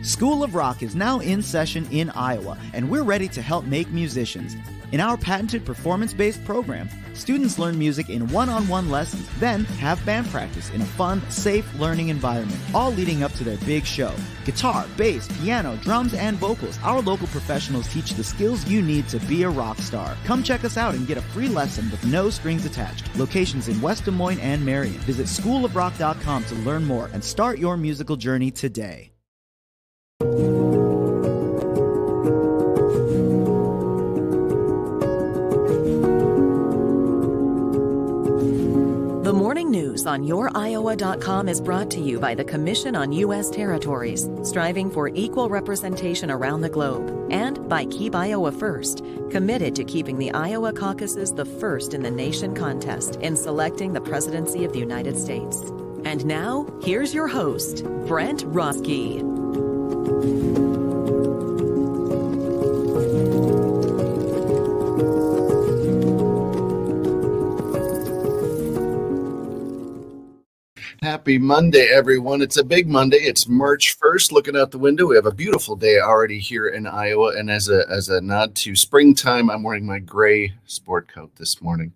School of Rock is now in session in Iowa, and we're ready to help make musicians. In our patented performance-based program, students learn music in one-on-one lessons, then have band practice in a fun, safe learning environment, all leading up to their big show. Guitar, bass, piano, drums, and vocals, our local professionals teach the skills you need to be a rock star. Come check us out and get a free lesson with no strings attached. Locations in West Des Moines and Marion. Visit schoolofrock.com to learn more and start your musical journey today. The morning news on YourIowa.com is brought to you by the Commission on U.S. Territories, striving for equal representation around the globe, and by Keep Iowa First, committed to keeping the Iowa caucuses the first in the nation contest in selecting the presidency of the United States. And now, here's your host, Brent Roske. Happy Monday, everyone. It's a big Monday. It's March 1st. Looking out the window, we have a beautiful day already here in Iowa. And as a nod to springtime, I'm wearing my gray sport coat this morning.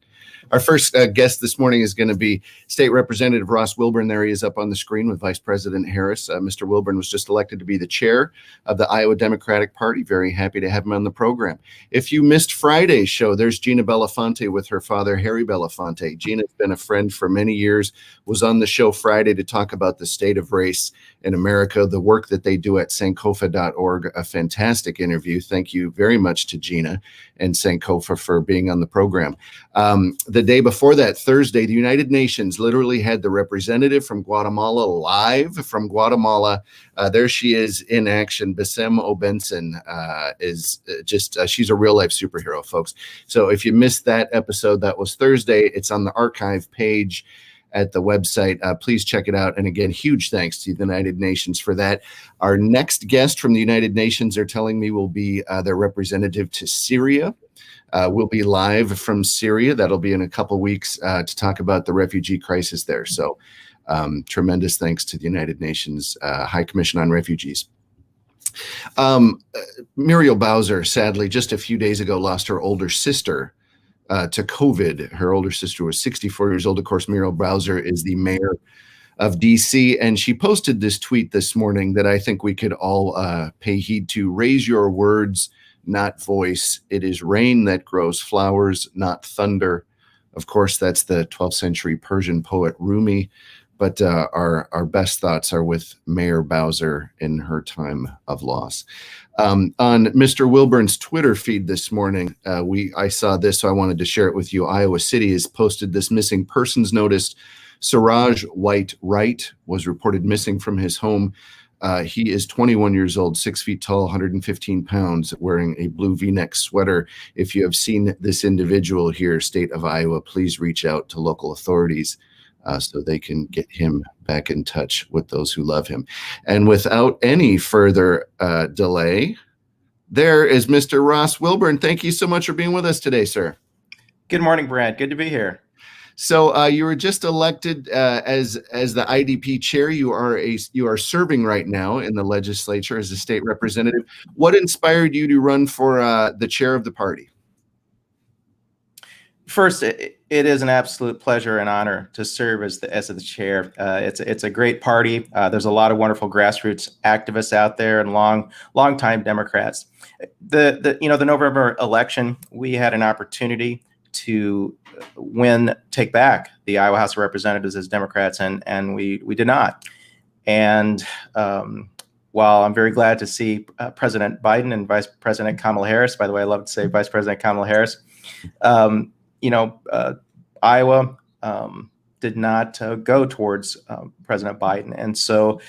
Our first guest this morning is going to be State Representative Ross Wilburn. There he is up on the screen with Vice President Harris. Mr. Wilburn was just elected to be the chair of the Iowa Democratic Party. Very happy to have him on the program. If you missed Friday's show, there's Gina Belafonte with her father, Harry Belafonte. Gina's been a friend for many years, was on the show Friday to talk about the state of race in America, the work that they do at sankofa.org. A fantastic interview. Thank you very much to Gina and Sankofa for being on the program. The day before that, Thursday, the United Nations literally had the representative from Guatemala live from Guatemala. There she is in action. Besem Obenson she's a real life superhero, folks. So if you missed that episode, that was Thursday. It's on the archive page at the website. Please check it out. And again, huge thanks to the United Nations for that. Our next guest from the United Nations, they're telling me, will be their representative to Syria. We'll be live from Syria. That'll be in a couple weeks to talk about the refugee crisis there. So tremendous thanks to the United Nations High Commission on Refugees. Muriel Bowser, sadly, just a few days ago, lost her older sister to COVID. Her older sister was 64 years old. Of course, Muriel Bowser is the mayor of DC, and she posted this tweet this morning that I think we could all pay heed to. Raise your words, not voice. It is rain that grows flowers, not thunder. Of course, that's the 12th century Persian poet Rumi. But our best thoughts are with Mayor Bowser in her time of loss. On Mr. Wilburn's Twitter feed this morning, I saw this, so I wanted to share it with you. Iowa City has posted this missing persons notice. Siraj White Wright was reported missing from his home. He is 21 years old, 6 feet tall, 115 pounds, wearing a blue V-neck sweater. If you have seen this individual here, state of Iowa, please reach out to local authorities so they can get him back in touch with those who love him. And without any further delay, there is Mr. Ross Wilburn. Thank you so much for being with us today, sir. Good morning, Brent. Good to be here. So you were just elected as the IDP chair. You are serving right now in the legislature as a state representative. What inspired you to run for the chair of the party? First, it is an absolute pleasure and honor to serve as the chair. It's a great party. There's a lot of wonderful grassroots activists out there and long-time Democrats. The November election, we had an opportunity to take back the Iowa House of Representatives as Democrats, and we did not. And while I'm very glad to see President Biden and Vice President Kamala Harris, by the way, I love to say Vice President Kamala Harris, Iowa did not go towards President Biden. And so,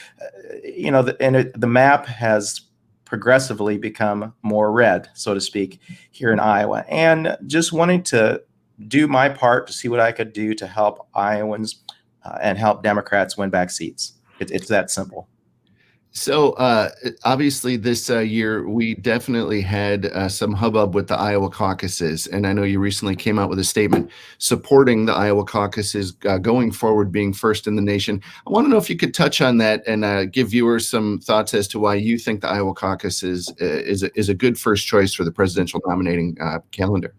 the map has progressively become more red, so to speak, here in Iowa. And just wanting to do my part to see what I could do to help Iowans and help Democrats win back seats. It's that simple. So obviously this year we definitely had some hubbub with the Iowa caucuses, and I know you recently came out with a statement supporting the Iowa caucuses going forward, being first in the nation. I want to know if you could touch on that and give viewers some thoughts as to why you think the Iowa caucuses is a good first choice for the presidential nominating calendar.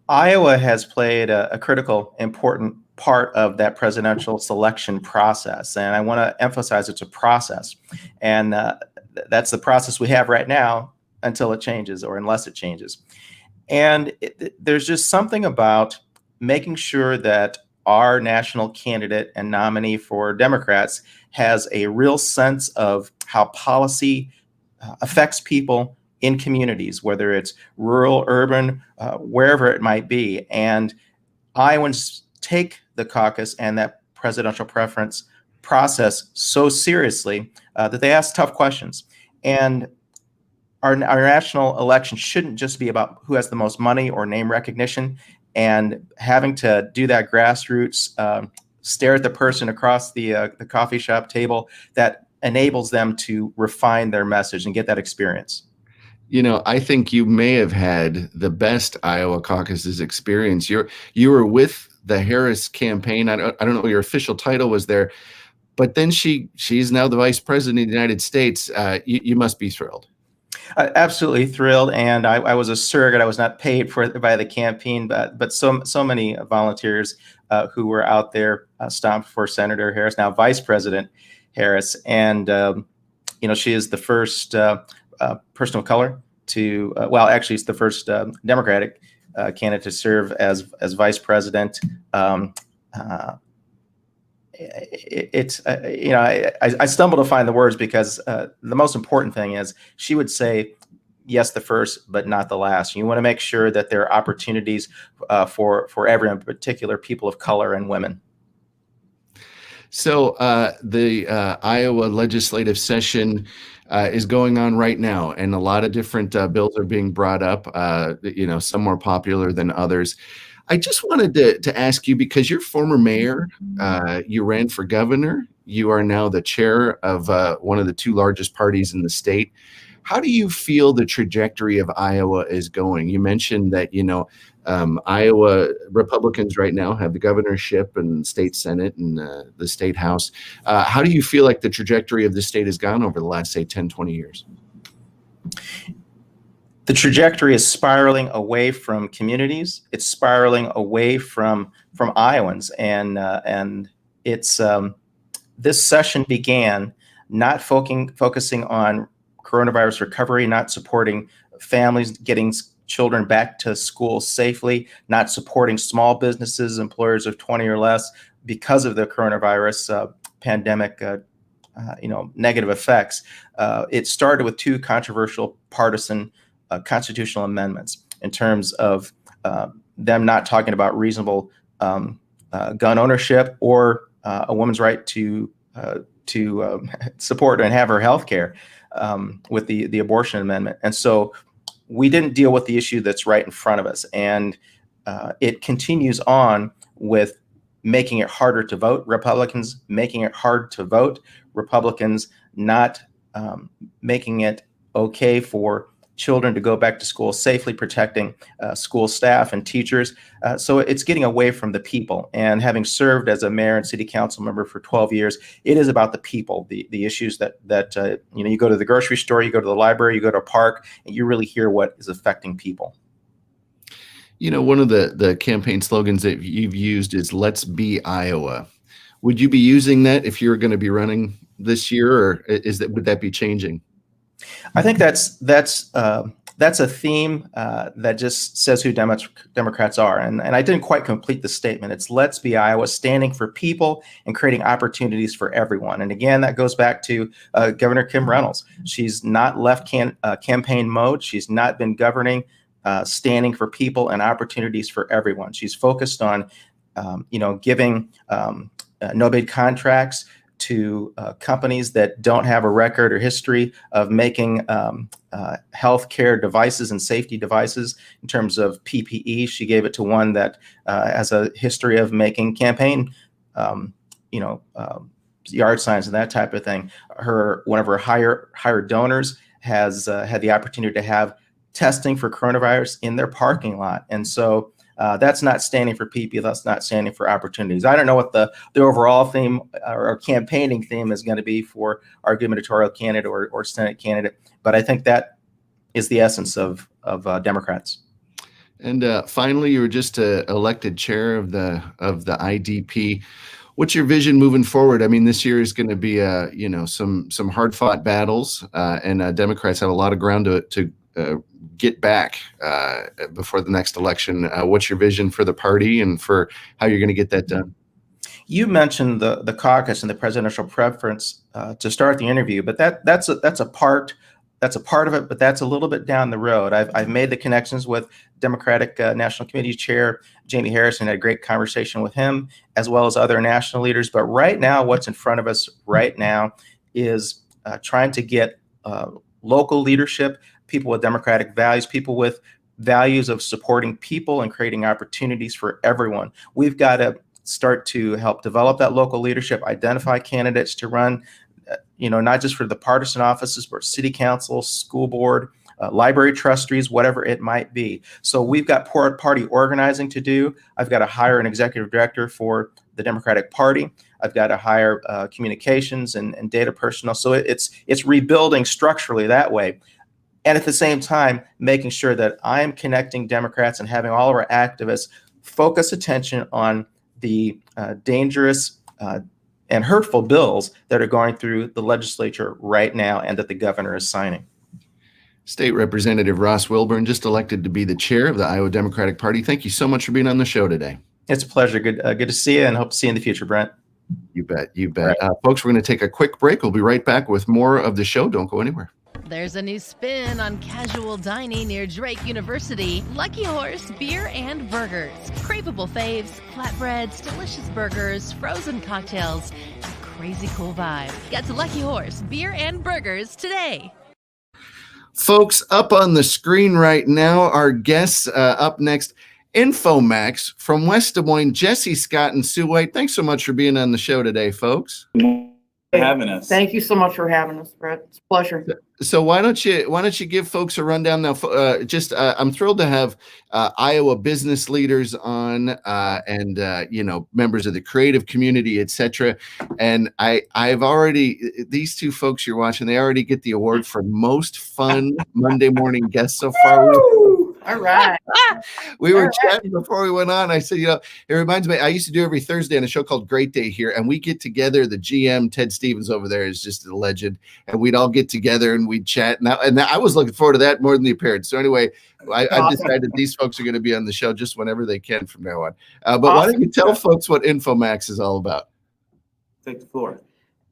Iowa has played a critical, important part of that presidential selection process. And I want to emphasize it's a process. And that's the process we have right now until it changes or unless it changes. And there's just something about making sure that our national candidate and nominee for Democrats has a real sense of how policy affects people in communities, whether it's rural, urban, wherever it might be. And Iowans take the caucus and that presidential preference process so seriously that they ask tough questions. And our national election shouldn't just be about who has the most money or name recognition, and having to do that grassroots, stare at the person across the coffee shop table that enables them to refine their message and get that experience. You know, I think you may have had the best Iowa caucuses experience. You were with the Harris campaign. I don't know what your official title was there, but then she's now the vice president of the United States. You must be thrilled. Absolutely thrilled, and I was a surrogate. I was not paid for by the campaign, but so many volunteers who were out there stomped for Senator Harris, now Vice President Harris, and she is the first person of color to actually it's the first Democratic candidate to serve as vice president. I stumble to find the words because the most important thing is she would say, yes, the first, but not the last. You want to make sure that there are opportunities for everyone, in particular people of color and women. So the Iowa legislative session is going on right now, and a lot of different bills are being brought up, some more popular than others. I just wanted to ask you, because you're former mayor, you ran for governor, you are now the chair of one of the two largest parties in the state. How do you feel the trajectory of Iowa is going? You mentioned that, Iowa Republicans right now have the governorship and state Senate and the state house. How do you feel like the trajectory of the state has gone over the last, say, 10, 20 years? The trajectory is spiraling away from communities. It's spiraling away from Iowans, and it's this session began not focusing on coronavirus recovery, not supporting families getting children back to school safely, not supporting small businesses, employers of 20 or less because of the coronavirus pandemic, negative effects. It started with two controversial partisan constitutional amendments in terms of them not talking about reasonable gun ownership or a woman's right to support and have her health care with the abortion amendment. And so we didn't deal with the issue that's right in front of us. And it continues on with making it harder to vote, Republicans making it hard to vote, Republicans not making it okay for children to go back to school safely, protecting school staff and teachers. So it's getting away from the people. And having served as a mayor and city council member for 12 years, it is about the people, the issues that you go to the grocery store, you go to the library, you go to a park, and you really hear what is affecting people. One of the campaign slogans that you've used is "Let's be Iowa." Would you be using that if you were going to be running this year, or would that be changing? I think that's a theme that just says who Democrats are. And I didn't quite complete the statement. It's "Let's be Iowa," standing for people and creating opportunities for everyone. And again, that goes back to Governor Kim Reynolds. She's not left campaign mode. She's not been governing, standing for people and opportunities for everyone. She's focused on, giving no-bid contracts to companies that don't have a record or history of making healthcare devices and safety devices. In terms of PPE, she gave it to one yard signs and that type of thing. One of her higher donors has had the opportunity to have testing for coronavirus in their parking lot. And so that's not standing for people. That's not standing for opportunities. I don't know what the overall theme or campaigning theme is going to be for our gubernatorial candidate or Senate candidate, but I think that is the essence of Democrats. And finally, you were just elected chair of the IDP. What's your vision moving forward? I mean, this year is going to be some hard fought battles, and Democrats have a lot of ground to get back before the next election. What's your vision for the party and for how you're going to get that done? You mentioned the caucus and the presidential preference to start the interview, but that's a part of it, but that's a little bit down the road. I've made the connections with Democratic National Committee Chair Jamie Harrison, had a great conversation with him, as well as other national leaders. But right now, what's in front of us right now is trying to get local leadership, people with democratic values, people with values of supporting people and creating opportunities for everyone. We've got to start to help develop that local leadership, identify candidates to run, not just for the partisan offices, but city council, school board, library trustees, whatever it might be. So we've got party organizing to do. I've got to hire an executive director for the Democratic Party. I've got to hire communications and data personnel. So it's rebuilding structurally that way. And at the same time, making sure that I am connecting Democrats and having all of our activists focus attention on the dangerous and hurtful bills that are going through the legislature right now and that the governor is signing. State Representative Ross Wilburn, just elected to be the chair of the Iowa Democratic Party. Thank you so much for being on the show today. It's a pleasure. Good to see you, and hope to see you in the future, Brent. You bet. Right. Folks, we're going to take a quick break. We'll be right back with more of the show. Don't go anywhere. There's a new spin on casual dining near Drake University. Lucky Horse Beer and Burgers. Craveable faves, flatbreads, delicious burgers, frozen cocktails, and crazy cool vibe. Get to Lucky Horse Beer and Burgers today. Folks, up on the screen right now, our guests up next, InfoMax from West Des Moines, Jesse Scott and Sue White. Thanks so much for being on the show today, folks. Having us. Thank you so much for having us, Brett. It's a pleasure. So why don't you give folks a rundown now? I'm thrilled to have Iowa business leaders on and members of the creative community, etc. And I've already, these two folks you're watching, they already get the award for most fun Monday morning guests so far. All right. We were chatting before we went on. I said, it reminds me, I used to do every Thursday on a show called Great Day here, and we get together. The GM, Ted Stevens over there, is just a legend, and we'd all get together and we'd chat. And I was looking forward to that more than the appearance. So anyway, I decided these folks are going to be on the show just whenever they can from now on. But why don't you tell folks what InfoMax is all about? Take the floor.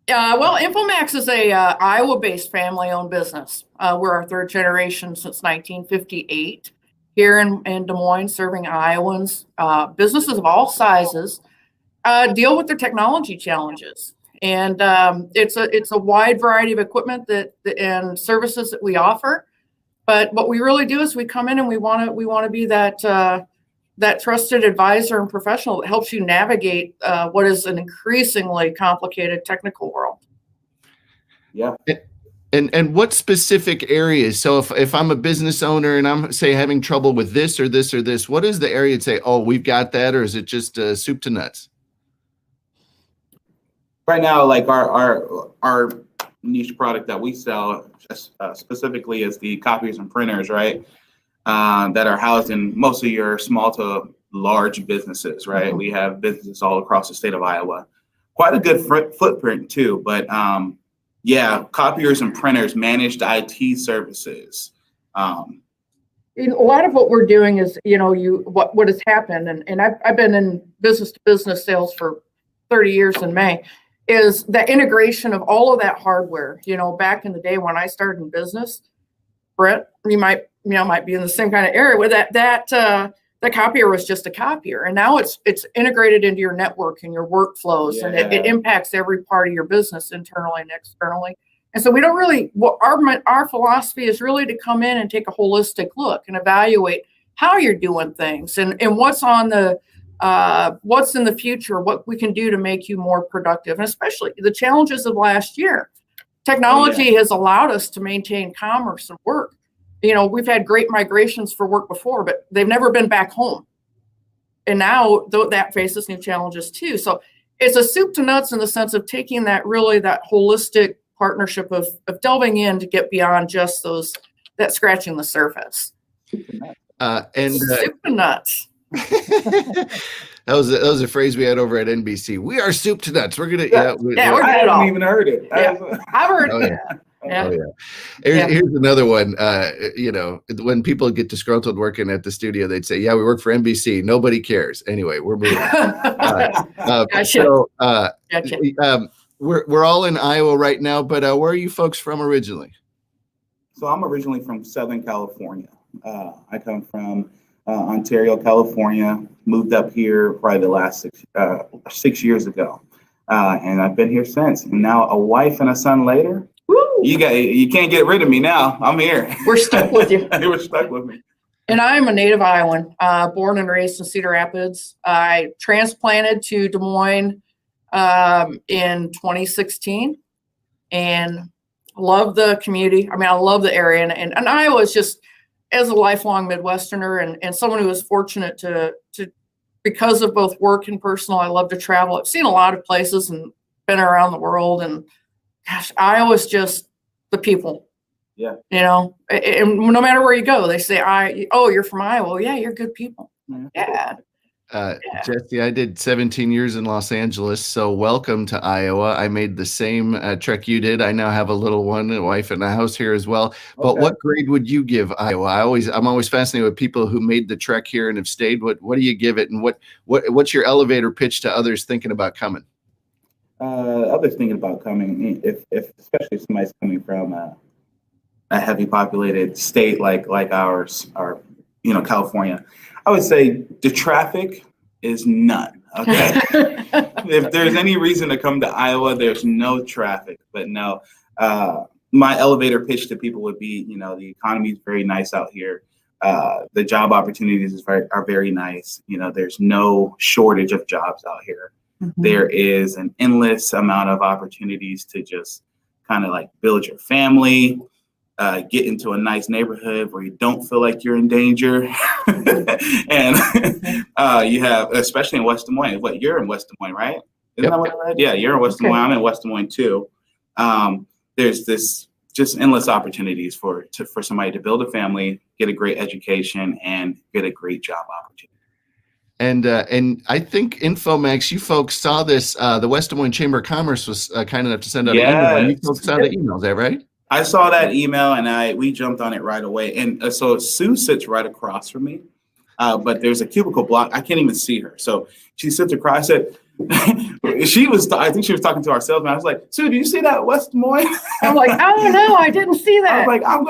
Well, InfoMax is a Iowa-based family-owned business. We're our third generation since 1958. Here in Des Moines, serving Iowans, businesses of all sizes deal with their technology challenges, and it's a wide variety of equipment and services that we offer. But what we really do is we come in and we want to be that trusted advisor and professional that helps you navigate what is an increasingly complicated technical world. Yeah. And what specific areas? So if I'm a business owner and I'm, say, having trouble with this or this or this, what is the area to say, oh, we've got that, or is it just soup to nuts? Right now, like our niche product that we sell specifically is the copiers and printers, right? That are housed in most of your small to large businesses, right? Mm-hmm. We have businesses all across the state of Iowa. Quite a good footprint too, but yeah, copiers and printers, managed IT services. A lot of what we're doing is, what has happened, and I've been in business to business sales for 30 years in May, is the integration of all of that hardware. Back in the day when I started in business, Brent, you might be in the same kind of area where the copier was just a copier, and now it's integrated into your network and your workflows, and it impacts every part of your business internally and externally. And so we don't really, our philosophy is really to come in and take a holistic look and evaluate how you're doing things and what's on the what's in the future, what we can do to make you more productive, and especially the challenges of last year. Technology has allowed us to maintain commerce and work. We've had great migrations for work before, but they've never been back home. And now that faces new challenges too. So it's a soup to nuts in the sense of taking that holistic partnership of delving in to get beyond just that scratching the surface. Soup to nuts. That was a phrase we had over at NBC. We are soup to nuts. We're gonna I haven't even heard it. Yeah. I've heard it. Yeah. Oh, yeah. Here's another one. When people get disgruntled working at the studio, they'd say, "Yeah, we work for NBC. Nobody cares." Anyway, we're moving. Gotcha. We're all in Iowa right now, but where are you folks from originally? So I'm originally from Southern California. I come from Ontario, California. Moved up here probably the last 6 years ago, and I've been here since. And now a wife and a son later. Woo! You can't get rid of me now. I'm here. We're stuck with you. You were stuck with me. And I'm a native Iowan, born and raised in Cedar Rapids. I transplanted to Des Moines in 2016 and love the community. I mean, I love the area. And Iowa is just, as a lifelong Midwesterner and someone who was fortunate to because of both work and personal, I love to travel. I've seen a lot of places and been around the world. And gosh, Iowa's just the people. Yeah. And no matter where you go, they say, you're from Iowa. Yeah, you're good people. Yeah. Jesse, I did 17 years in Los Angeles, so welcome to Iowa. I made the same trek you did. I now have a little one, a wife, and a house here as well. But Okay. What grade would you give Iowa? I'm always fascinated with people who made the trek here and have stayed. What do you give it, and what's your elevator pitch to others thinking about coming? Others thinking about coming, if especially if somebody's coming from a heavy populated state like ours, or California, I would say the traffic is none. Okay. If there's any reason to come to Iowa, there's no traffic. But no, my elevator pitch to people would be, the economy is very nice out here. The job opportunities are very nice. There's no shortage of jobs out here. Mm-hmm. There is an endless amount of opportunities to just kind of like build your family, get into a nice neighborhood where you don't feel like you're in danger. And you have, especially in West Des Moines, you're in West Des Moines, right? Isn't that what I read? Yeah, you're in West Des Moines. I'm in West Des Moines too. There's this just endless opportunities for somebody to build a family, get a great education, and get a great job opportunity. And I think InfoMax, you folks saw this. The West Des Moines Chamber of Commerce was kind enough to send out an email. And you folks saw the email, is that right? I saw that email and we jumped on it right away. And so Sue sits right across from me, but there's a cubicle block. I can't even see her. So she sits across. I said, I think she was talking to our salesman. I was like, Sue, do you see that West Des Moines? I'm like, oh no, I didn't see that. I was like, I'm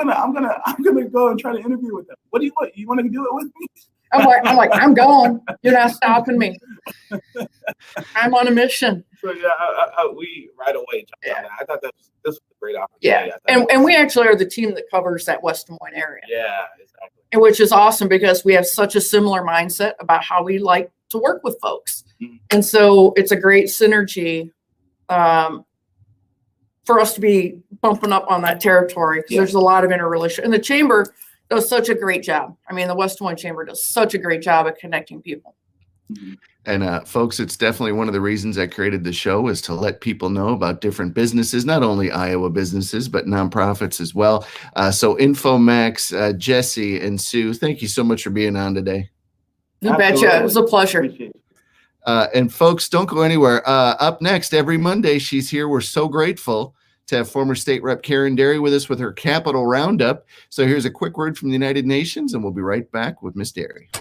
gonna go and try to interview with them. What do you want? You want to do it with me? I'm like, I'm going. You're not stopping me. I'm on a mission. So yeah, we right away jumped on that. I thought this was a great opportunity. Yeah, and we actually are the team that covers that West Des Moines area. Yeah, exactly. And which is awesome because we have such a similar mindset about how we like to work with folks. Mm-hmm. And so it's a great synergy for us to be bumping up on that territory because there's a lot of interrelation. And the chamber does such a great job. I mean, the West Des Moines Chamber does such a great job at connecting people. Mm-hmm. And folks, it's definitely one of the reasons I created the show is to let people know about different businesses, not only Iowa businesses, but nonprofits as well. So InfoMax, Jesse, and Sue, thank you so much for being on today. You betcha. It was a pleasure. And folks, don't go anywhere. Up next, every Monday, she's here. We're so grateful to have former State Rep Karin Derry with us with her Capital Roundup. So here's a quick word from the United Nations, and we'll be right back with Miss Derry.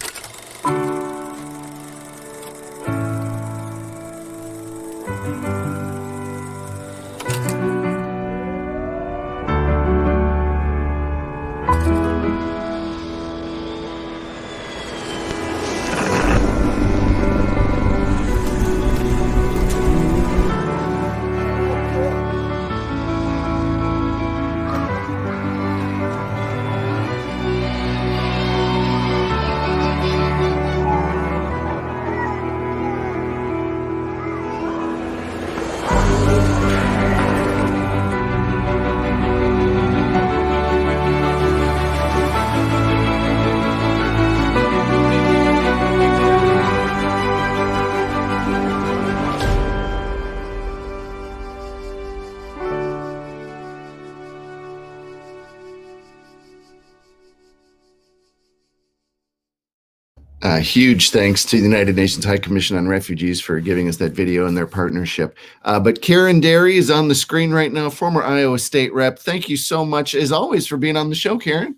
Huge thanks to the United Nations High Commission on Refugees for giving us that video and their partnership. But Karin Derry is on the screen right now, former Iowa State Rep. Thank you so much, as always, for being on the show, Karin.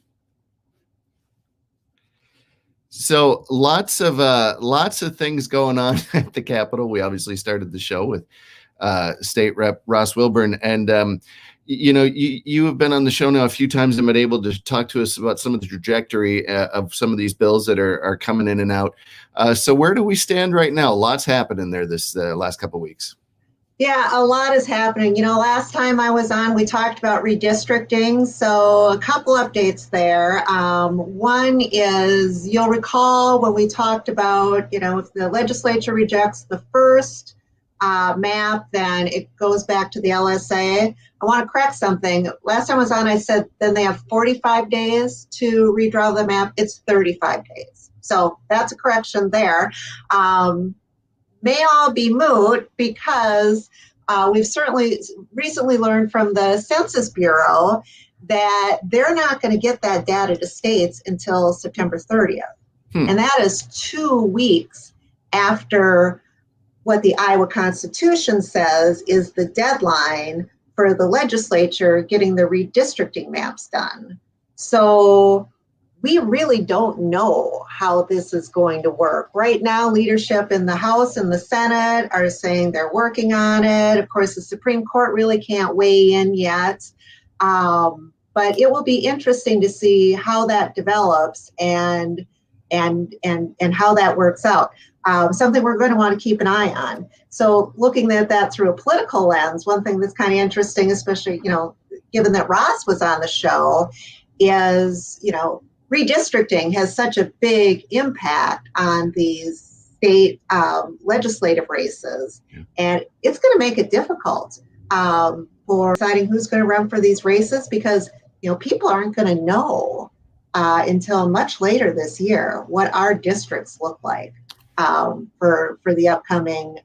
So lots of things going on at the Capitol. We obviously started the show with State Rep Ross Wilburn, and you have been on the show now a few times and been able to talk to us about some of the trajectory of some of these bills that are coming in and out. So where do we stand right now? Lots happening there this last couple of weeks. Yeah, a lot is happening. Last time I was on, we talked about redistricting. So a couple updates there. One is, you'll recall when we talked about, if the legislature rejects the first map, then it goes back to the LSA. I want to correct something. Last time I was on, I said then they have 45 days to redraw the map. It's 35 days. So that's a correction there. May all be moot because we've certainly recently learned from the Census Bureau that they're not going to get that data to states until September 30th. And that is 2 weeks after what the Iowa Constitution says is the deadline for the legislature getting the redistricting maps done. So we really don't know how this is going to work. Right now, leadership in the House and the Senate are saying they're working on it. Of course, the Supreme Court really can't weigh in yet. But it will be interesting to see how that develops and how that works out. Something we're going to want to keep an eye on. So looking at that through a political lens, one thing that's kind of interesting, especially, given that Ross was on the show, is, redistricting has such a big impact on these state legislative races. And it's going to make it difficult for deciding who's going to run for these races because, people aren't going to know until much later this year what our districts look like. For the upcoming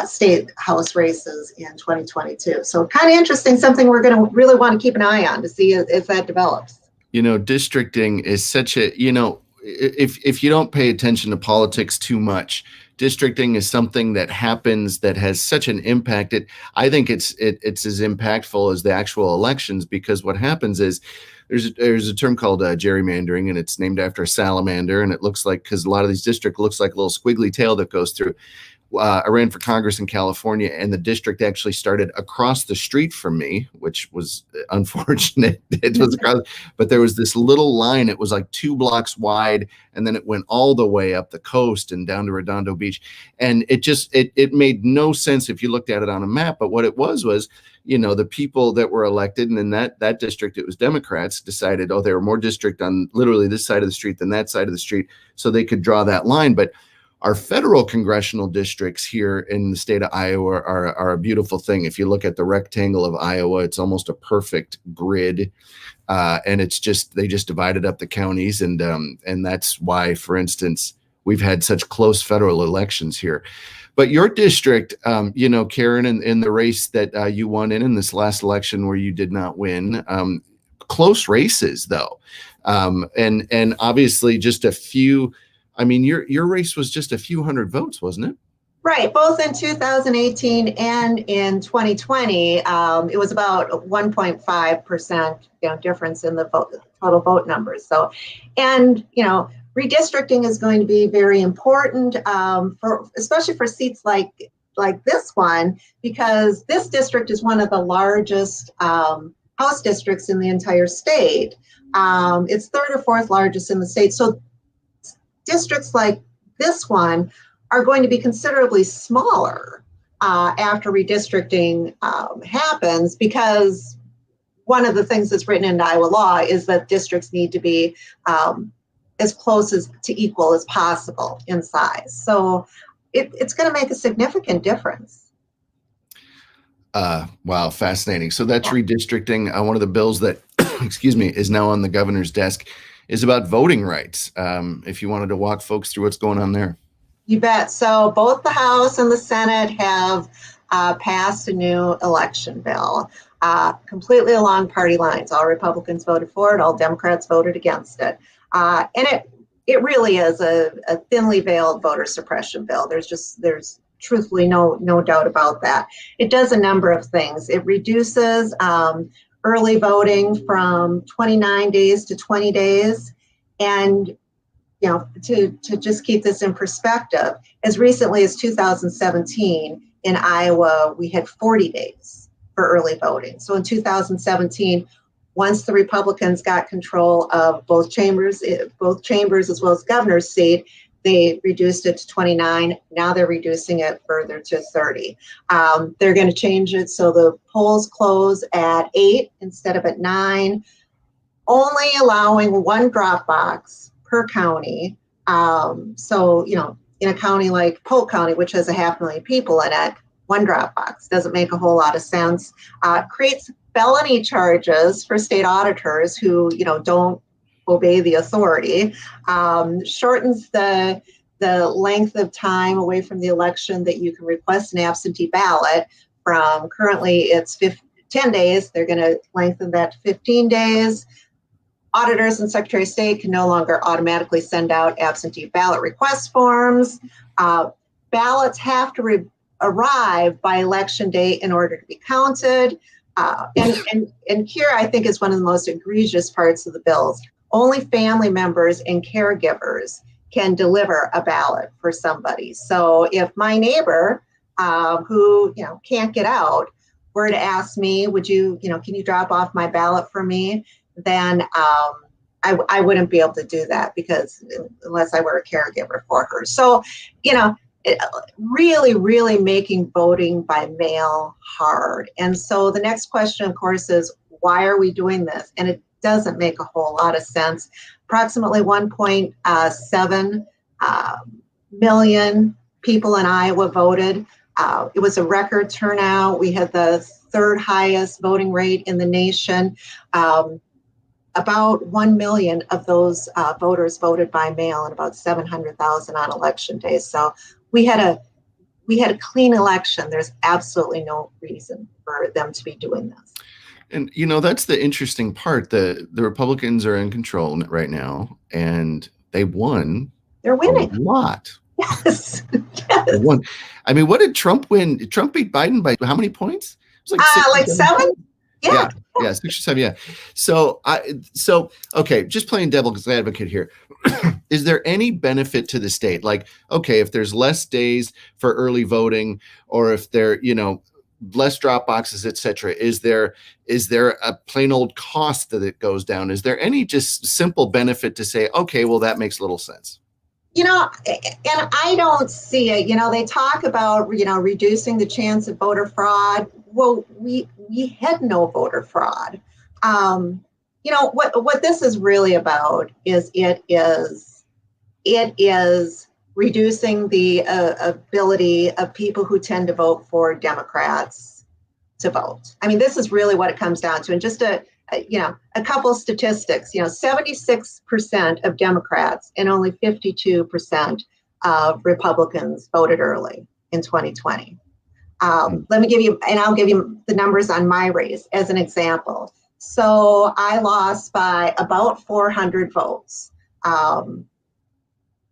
state house races in 2022. So kind of interesting, something we're going to really want to keep an eye on to see if that develops. Districting is such a, if you don't pay attention to politics too much, districting is something that happens that has such an impact. I think it's as impactful as the actual elections, because what happens is there's a term called gerrymandering, and it's named after a salamander, and it looks like, because a lot of these districts looks like a little squiggly tail that goes through. I ran for Congress in California, and the district actually started across the street from me, which was unfortunate. It was across, but there was this little line. It was like 2 blocks wide, and then it went all the way up the coast and down to Redondo Beach. And it made no sense if you looked at it on a map. But what it was, the people that were elected, and in that district, it was Democrats, decided, there were more district on literally this side of the street than that side of the street, so they could draw that line. But our federal congressional districts here in the state of Iowa are a beautiful thing. If you look at the rectangle of Iowa, it's almost a perfect grid. And they just divided up the counties. And that's why, for instance, we've had such close federal elections here. But your district, Karin, in the race that you won in this last election where you did not win, close races though. And obviously just a few. I mean, your race was just a few hundred votes, wasn't it? Right. Both in 2018 and in 2020, it was about 1.5% difference in the total vote numbers. So, and redistricting is going to be very important especially for seats like this one, because this district is one of the largest House districts in the entire state. It's 3rd or 4th largest in the state. So districts like this one are going to be considerably smaller after redistricting happens, because one of the things that's written into Iowa law is that districts need to be as close to equal as possible in size. So it's going to make a significant difference. Wow, fascinating. So that's redistricting. One of the bills that, is now on the governor's desk is about voting rights. If you wanted to walk folks through what's going on there. You bet. So both the House and the Senate have passed a new election bill, completely along party lines. All Republicans voted for it, all Democrats voted against it. And it really is a thinly veiled voter suppression bill. There's truthfully no doubt about that. It does a number of things. It reduces early voting from 29 days to 20 days. And to just keep this in perspective, as recently as 2017 in Iowa, we had 40 days for early voting. So in 2017, once the Republicans got control of both chambers as well as governor's seat, they reduced it to 29. Now they're reducing it further to 30. They're going to change it so the polls close at 8 instead of at 9, only allowing one drop box per county. So, in a county like Polk County, which has 500,000 people in it, one drop box doesn't make a whole lot of sense. Creates felony charges for state auditors who, don't obey the authority. Shortens the length of time away from the election that you can request an absentee ballot from currently it's 10 days. They're going to lengthen that to 15 days. Auditors and Secretary of State can no longer automatically send out absentee ballot request forms. Ballots have to arrive by election day in order to be counted. And here I think is one of the most egregious parts of the bills. Only family members and caregivers can deliver a ballot for somebody. So if my neighbor who can't get out were to ask me, can you drop off my ballot for me? Then I wouldn't be able to do that because unless I were a caregiver for her. So, really, really making voting by mail hard. And so the next question, of course, is why are we doing this? And it doesn't make a whole lot of sense. Approximately 1.7 million people in Iowa voted. It was a record turnout. We had the third highest voting rate in the nation. About 1 million of those voters voted by mail and about 700,000 on election day. So we had a clean election. There's absolutely no reason for them to be doing this. And, that's the interesting part. The Republicans are in control right now, and they won. They're winning. A lot. Yes. They won. I mean, what did Trump win? Trump beat Biden by how many points? It was like 7? Yeah. Yeah, 6 or 7. Yeah. So okay, just playing devil's advocate here. Is there any benefit to the state? Like, okay, if there's less days for early voting, or if there, less drop boxes, et cetera, is there a plain old cost that it goes down? Is there any just simple benefit to say, okay, well, that makes little sense? And I don't see it. They talk about, reducing the chance of voter fraud. Well, we had no voter fraud. What this is really about is it is reducing the ability of people who tend to vote for Democrats to vote. I mean, this is really what it comes down to. And just a couple of statistics, 76% of Democrats and only 52% of Republicans voted early in 2020. Let me give you, and I'll give you the numbers on my race as an example. So I lost by about 400 votes.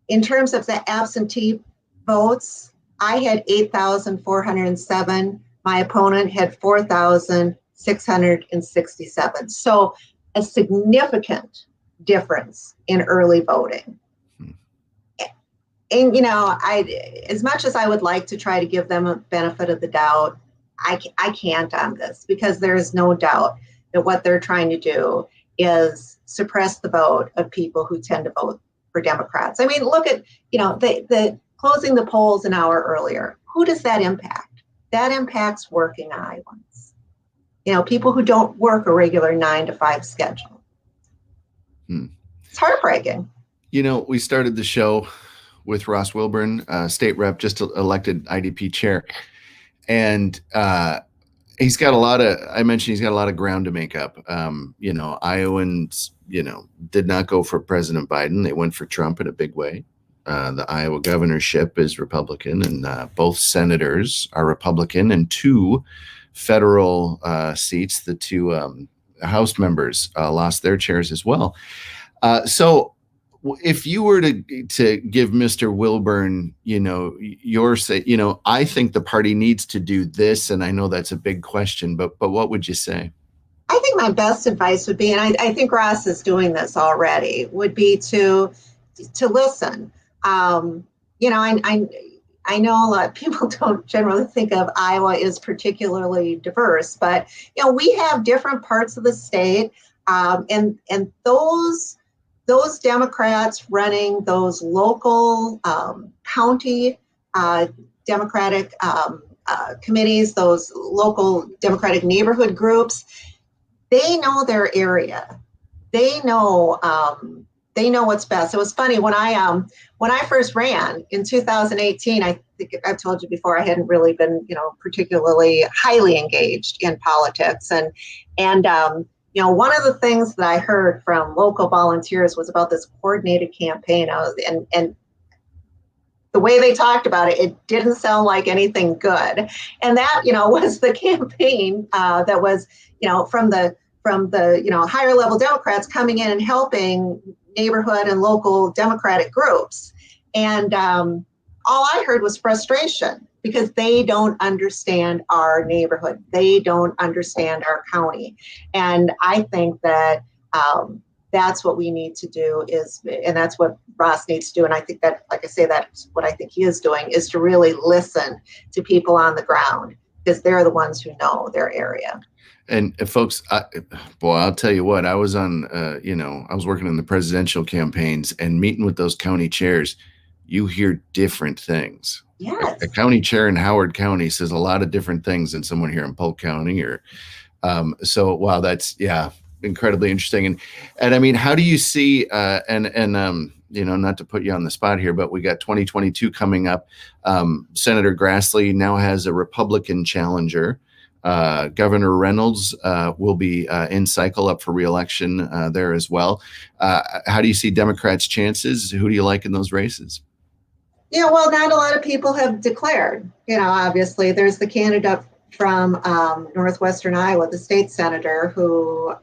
In terms of the absentee votes, I had 8,407. My opponent had 4,667. So a significant difference in early voting. And, as much as I would like to try to give them a benefit of the doubt, I can't on this, because there is no doubt that what they're trying to do is suppress the vote of people who tend to vote for Democrats. I mean, look at, the closing the polls an hour earlier. Who does that impact? That impacts working Iowans. People who don't work a regular 9-to-5 schedule. It's heartbreaking. We started the show with Ross Wilburn, state rep, just elected IDP chair. And he's got a lot of ground to make up. Iowans, did not go for President Biden. They went for Trump in a big way. The Iowa governorship is Republican, and both senators are Republican, and 2 federal seats, the 2 House members lost their chairs as well. So if you were to give Mr. Wilburn, your say, I think the party needs to do this, and I know that's a big question, but what would you say? I think my best advice would be, and I think Ross is doing this already, would be to listen. I know a lot of people don't generally think of Iowa as particularly diverse, but we have different parts of the state, and those Democrats running those local county Democratic committees, those local Democratic neighborhood groups, they know their area. They know what's best. It was funny when I first ran in 2018. I think I've told you before, I hadn't really been particularly highly engaged in politics, and one of the things that I heard from local volunteers was about this coordinated campaign. And the way they talked about it, it didn't sound like anything good. And that, was the campaign that was, from the higher level Democrats coming in and helping neighborhood and local Democratic groups. And all I heard was frustration, because they don't understand our neighborhood. They don't understand our county. And I think that that's what we need to do and that's what Ross needs to do. And I think that, like I say, that's what I think he is doing, is to really listen to people on the ground, because they're the ones who know their area. And folks, I'll tell you what, I was on, I was working in the presidential campaigns and meeting with those county chairs. You hear different things. Yes. A county chair in Howard County says a lot of different things than someone here in Polk County, so wow, that's incredibly interesting. And I mean, how do you see not to put you on the spot here, but we got 2022 coming up. Senator Grassley now has a Republican challenger. Governor Reynolds will be in cycle up for re-election there as well. How do you see Democrats' chances? Who do you like in those races? Yeah, well, not a lot of people have declared. Obviously, there's the candidate from northwestern Iowa, the state senator, who,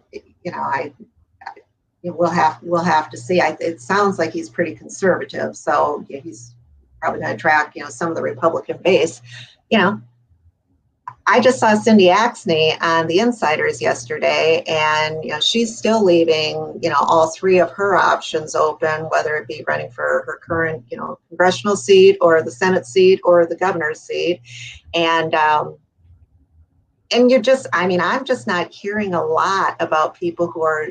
we'll have to see. It sounds like he's pretty conservative, so he's probably going to attract, some of the Republican base. I just saw Cindy Axney on the Insiders yesterday, and she's still leaving all three of her options open, whether it be running for her current congressional seat or the Senate seat or the governor's seat, and you're just, I'm just not hearing a lot about people who are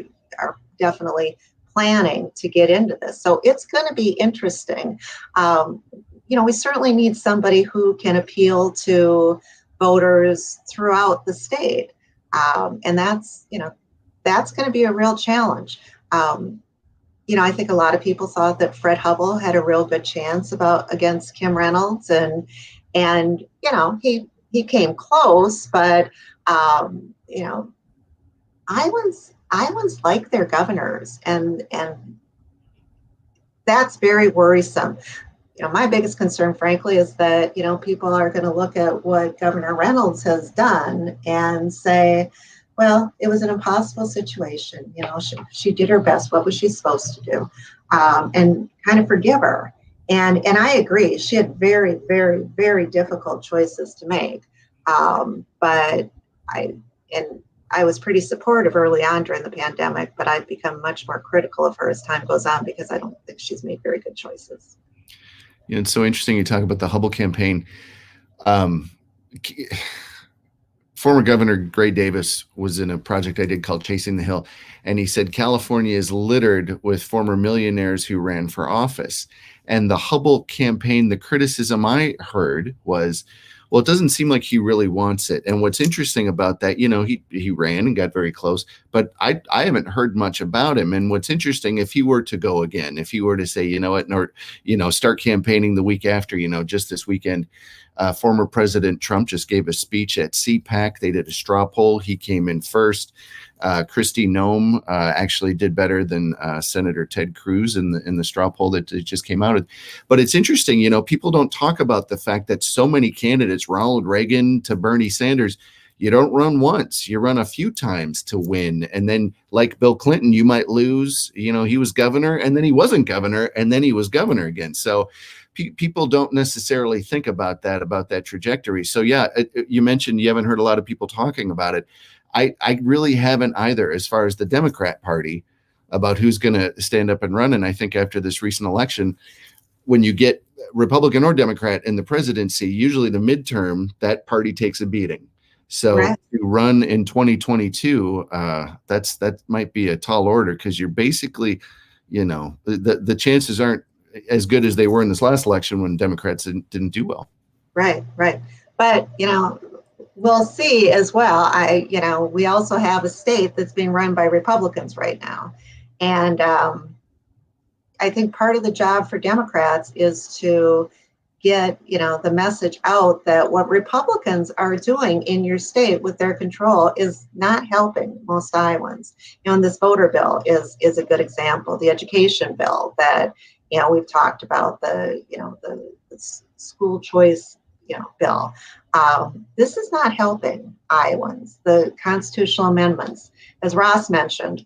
definitely planning to get into this. So it's going to be interesting. We certainly need somebody who can appeal to voters throughout the state. And that's going to be a real challenge. I think a lot of people thought that Fred Hubbell had a real good chance against Kim Reynolds, and he came close, but Iowans like their governors, and that's very worrisome. My biggest concern, frankly, is that, people are going to look at what Governor Reynolds has done and say, well, it was an impossible situation. She did her best. What was she supposed to do? And kind of forgive her. And I agree. She had very, very, very difficult choices to make. But I was pretty supportive early on during the pandemic, but I've become much more critical of her as time goes on, because I don't think she's made very good choices. It's so interesting you talk about the Hubbell campaign. Former Governor Gray Davis was in a project I did called Chasing the Hill, and he said California is littered with former millionaires who ran for office. And the Hubbell campaign, the criticism I heard was, well, it doesn't seem like he really wants it. And what's interesting about that, he ran and got very close, but I haven't heard much about him. And what's interesting, if he were to go again, if he were to say, start campaigning the week after, just this weekend, former President Trump just gave a speech at CPAC. They did a straw poll. He came in first. Kristi Noem actually did better than Senator Ted Cruz in the straw poll that just came out. But it's interesting, people don't talk about the fact that so many candidates, Ronald Reagan to Bernie Sanders, you don't run once, you run a few times to win. And then like Bill Clinton, you might lose, he was governor and then he wasn't governor and then he was governor again. So people don't necessarily think about that trajectory. So yeah, you mentioned you haven't heard a lot of people talking about it. I really haven't either, as far as the Democrat Party, about who's going to stand up and run. And I think after this recent election, when you get Republican or Democrat in the presidency, usually the midterm, that party takes a beating. So Right. to run in 2022, that might be a tall order, because you're basically, the chances aren't as good as they were in this last election when Democrats didn't do well. Right. But, we'll see as well. We also have a state that's being run by Republicans right now. And I think part of the job for Democrats is to get, the message out that what Republicans are doing in your state with their control is not helping most Iowans. And this voter bill is a good example. The education bill that, we've talked about, the school choice, bill. This is not helping Iowans. The constitutional amendments, as Ross mentioned,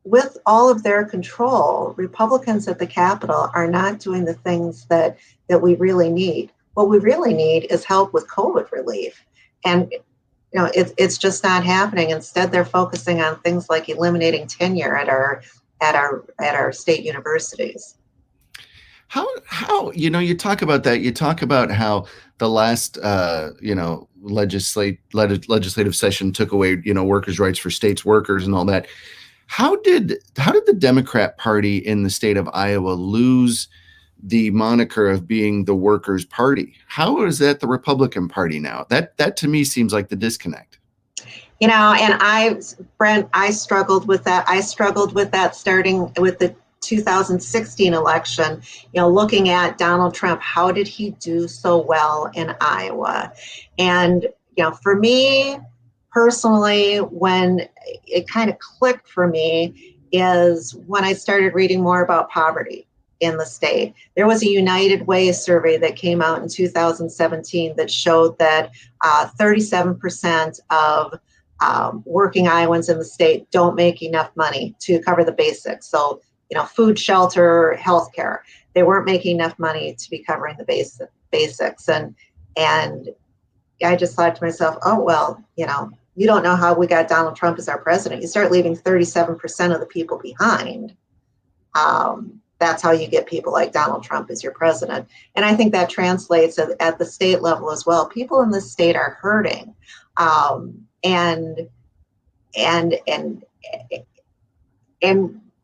with all of their control, Republicans at the Capitol are not doing the things that we really need. What we really need is help with COVID relief. And it's just not happening. Instead, they're focusing on things like eliminating tenure at our state universities. How you talk about that. You talk about how the last legislative session took away workers' rights for states' workers and all that. How did the Democrat Party in the state of Iowa lose the moniker of being the workers' party? How is that the Republican Party now? That to me seems like the disconnect. And Brent, I struggled with that. I struggled with that starting with the 2016 election, looking at Donald Trump. How did he do so well in Iowa? And, for me personally, when it kind of clicked for me is when I started reading more about poverty in the state. There was a United Way survey that came out in 2017 that showed that 37% of working Iowans in the state don't make enough money to cover the basics. So, food, shelter, healthcare. They weren't making enough money to be covering the basics. And I just thought to myself, oh, well, you don't know how we got Donald Trump as our president. You start leaving 37% of the people behind. That's how you get people like Donald Trump as your president. And I think that translates at the state level as well. People in this state are hurting. And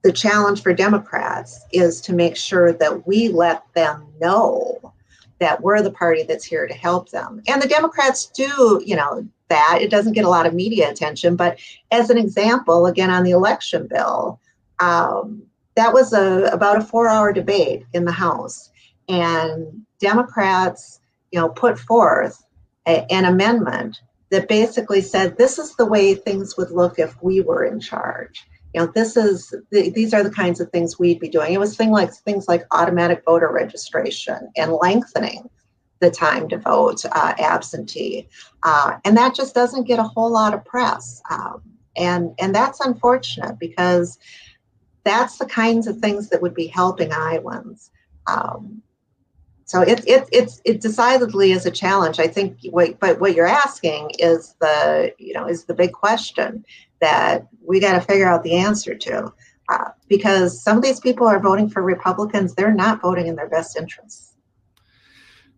the challenge for Democrats is to make sure that we let them know that we're the party that's here to help them. And the Democrats do, that. It doesn't get a lot of media attention, but as an example, again, on the election bill, that was about a 4-hour debate in the House. And Democrats, put forth an amendment that basically said, this is the way things would look if we were in charge. These are the kinds of things we'd be doing. It was things like automatic voter registration and lengthening the time to vote absentee. And that just doesn't get a whole lot of press. And that's unfortunate, because that's the kinds of things that would be helping Iowans. So it decidedly is a challenge. I think but what you're asking is the big question that we got to figure out the answer to, because some of these people are voting for Republicans. They're not voting in their best interests.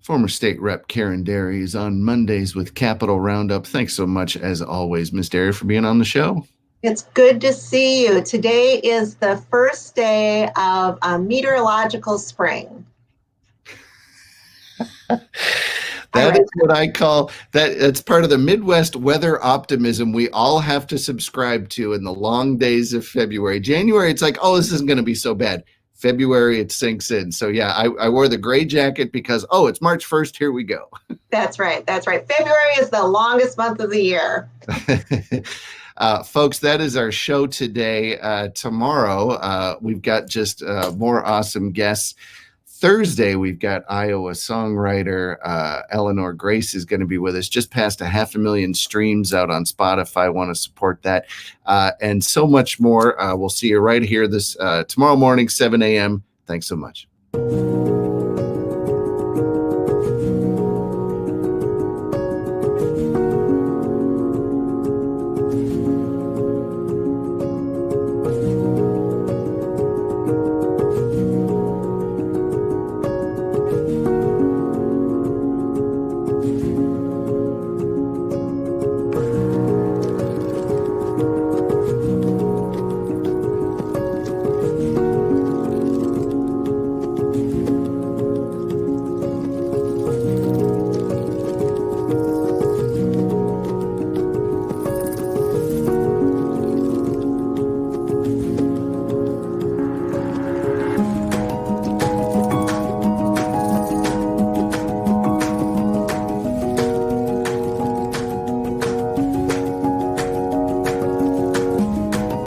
Former State Rep Karin Derry is on Mondays with Capital Roundup. Thanks so much, as always, Ms. Derry, for being on the show. It's good to see you. Today is the first day of meteorological spring. That is what I call that. It's part of the Midwest weather optimism we all have to subscribe to in the long days of February. January, it's like, oh, this isn't going to be so bad. February, it sinks in. So yeah, I wore the gray jacket because, oh, it's March 1st. Here we go. That's right. February is the longest month of the year. Folks, that is our show today. Tomorrow, we've got just more awesome guests. Thursday, we've got Iowa songwriter Eleanor Grace is going to be with us. Just past 500,000 streams out on Spotify. Want to support that and so much more. We'll see you right here this tomorrow morning, 7 a.m. Thanks so much.